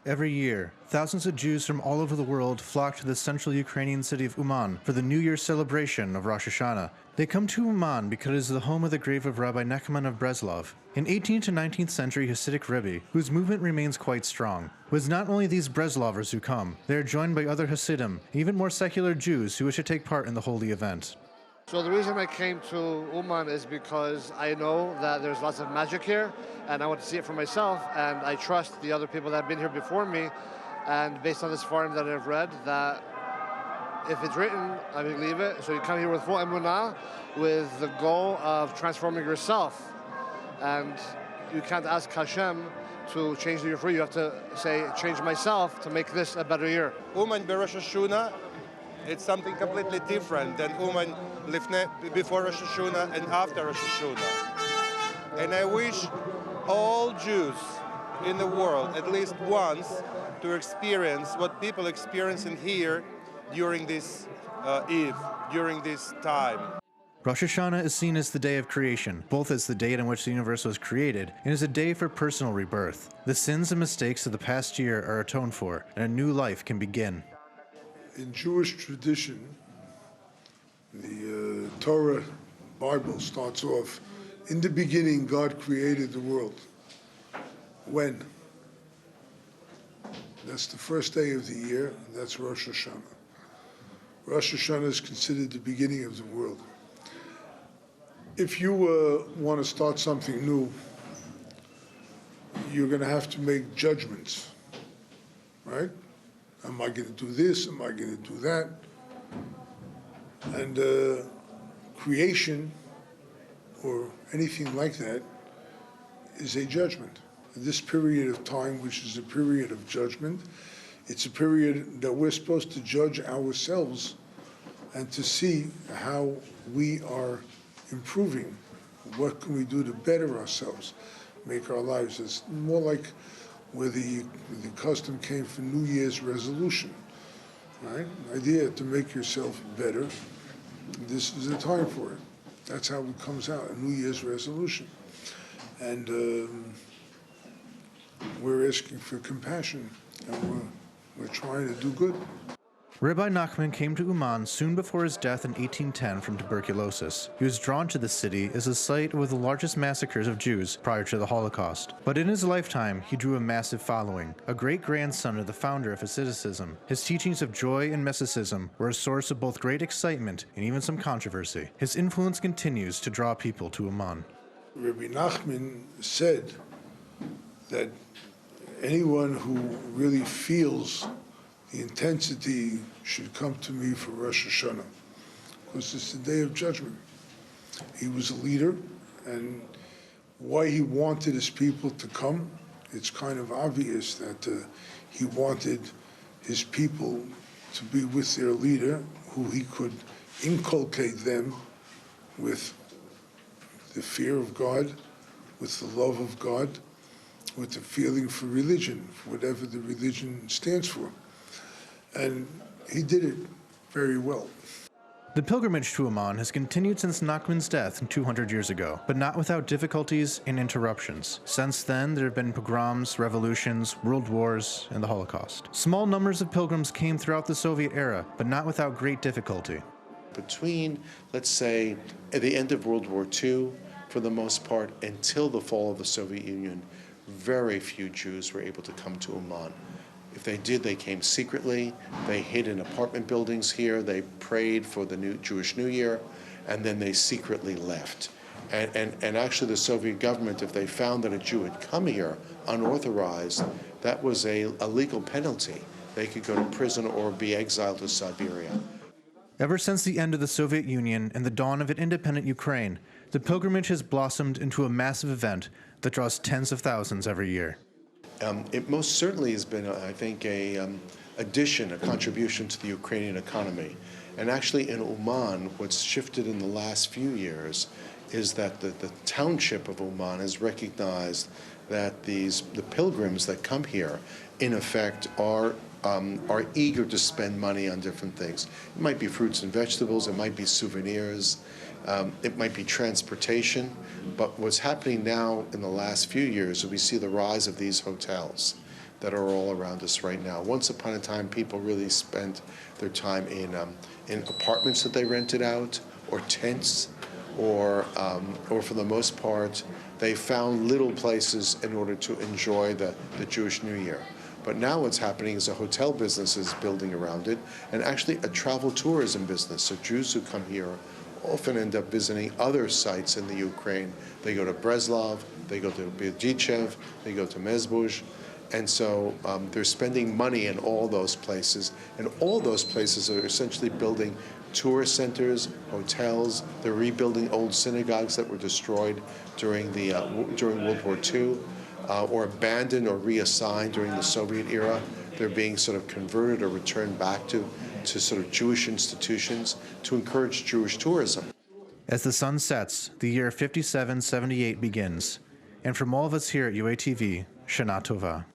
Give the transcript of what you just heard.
Every year, thousands of Jews from all over the world flock to the central Ukrainian city of Uman for the New Year's celebration of Rosh Hashanah. They come to Uman because it is the home of the grave of Rabbi Nachman of Breslov, an 18th to 19th century Hasidic Rabbi whose movement remains quite strong. It was not only these Breslovers who come, they are joined by other Hasidim, even more secular Jews who wish to take part in the holy event. So the reason I came to Uman is because I know that there's lots of magic here, and I want to see it for myself, and I trust the other people that have been here before me, and based on this forum that I've read, that if it's written, I believe it. So you come here with full emunah, with the goal of transforming yourself, and you can't ask Hashem to change the year for you. You have to say, change myself to make this a better year. Uman Rosh Hashanah, it's something completely different than Uman before Rosh Hashanah and after Rosh Hashanah. And I wish all Jews in the world, at least once, to experience what people experience in here during this Eve, during this time. Rosh Hashanah is seen as the day of creation, both as the date on which the universe was created and as a day for personal rebirth. The sins and mistakes of the past year are atoned for, and a new life can begin. In Jewish tradition, the Torah Bible starts off, in the beginning God created the world. When? That's the first day of the year, and that's Rosh Hashanah. Rosh Hashanah is considered the beginning of the world. If you want to start something new, you're going to have to make judgments, right? Am I going to do this? Am I going to do that? And creation, or anything like that, is a judgment. This period of time, which is a period of judgment, it's a period that we're supposed to judge ourselves and to see how we are improving. What can we do to better ourselves, make our lives? It's more like where the custom came for New Year's resolution, right? The idea to make yourself better. This is the time for it. That's how it comes out, a New Year's resolution. And we're asking for compassion, and we're trying to do good. Rabbi Nachman came to Uman soon before his death in 1810 from tuberculosis. He was drawn to the city as a site with the largest massacres of Jews prior to the Holocaust. But in his lifetime, he drew a massive following. A great-grandson of the founder of Hasidicism, his teachings of joy and mysticism were a source of both great excitement and even some controversy. His influence continues to draw people to Uman. Rabbi Nachman said that anyone who really feels the intensity should come to me for Rosh Hashanah, because it's the day of judgment. He was a leader, and why he wanted his people to come, it's kind of obvious that he wanted his people to be with their leader, who he could inculcate them with the fear of God, with the love of God, with the feeling for religion, for whatever the religion stands for. And he did it very well. The pilgrimage to Uman has continued since Nachman's death 200 years ago, but not without difficulties and interruptions. Since then, there have been pogroms, revolutions, world wars, and the Holocaust. Small numbers of pilgrims came throughout the Soviet era, but not without great difficulty. Between, let's say, at the end of World War II, for the most part, until the fall of the Soviet Union, very few Jews were able to come to Uman. If they did, they came secretly. They hid in apartment buildings here. They prayed for the new Jewish New Year, and then they secretly left. And actually, the Soviet government, if they found that a Jew had come here unauthorized, that was a legal penalty. They could go to prison or be exiled to Siberia. Ever since the end of the Soviet Union and the dawn of an independent Ukraine, the pilgrimage has blossomed into a massive event that draws tens of thousands every year. It most certainly has been, I think, a contribution to the Ukrainian economy. And actually in Uman, what's shifted in the last few years is that the township of Uman has recognized that the pilgrims that come here, in effect, are eager to spend money on different things. It might be fruits and vegetables, it might be souvenirs, it might be transportation, but what's happening now in the last few years is we see the rise of these hotels that are all around us right now. Once upon a time, people really spent their time in apartments that they rented out, or tents, or for the most part, they found little places in order to enjoy the Jewish New Year. But now what's happening is a hotel business is building around it, and actually a travel tourism business. So Jews who come here often end up visiting other sites in the Ukraine. They go to Breslov, they go to Berdichev, they go to Mezbush, and so they're spending money in all those places, and all those places are essentially building tourist centers, hotels. They're rebuilding old synagogues that were destroyed during World War II, or abandoned or reassigned during the Soviet era. They're being sort of converted or returned back to sort of Jewish institutions to encourage Jewish tourism. As the sun sets, the year 5778 begins. And from all of us here at UATV, Shana Tova.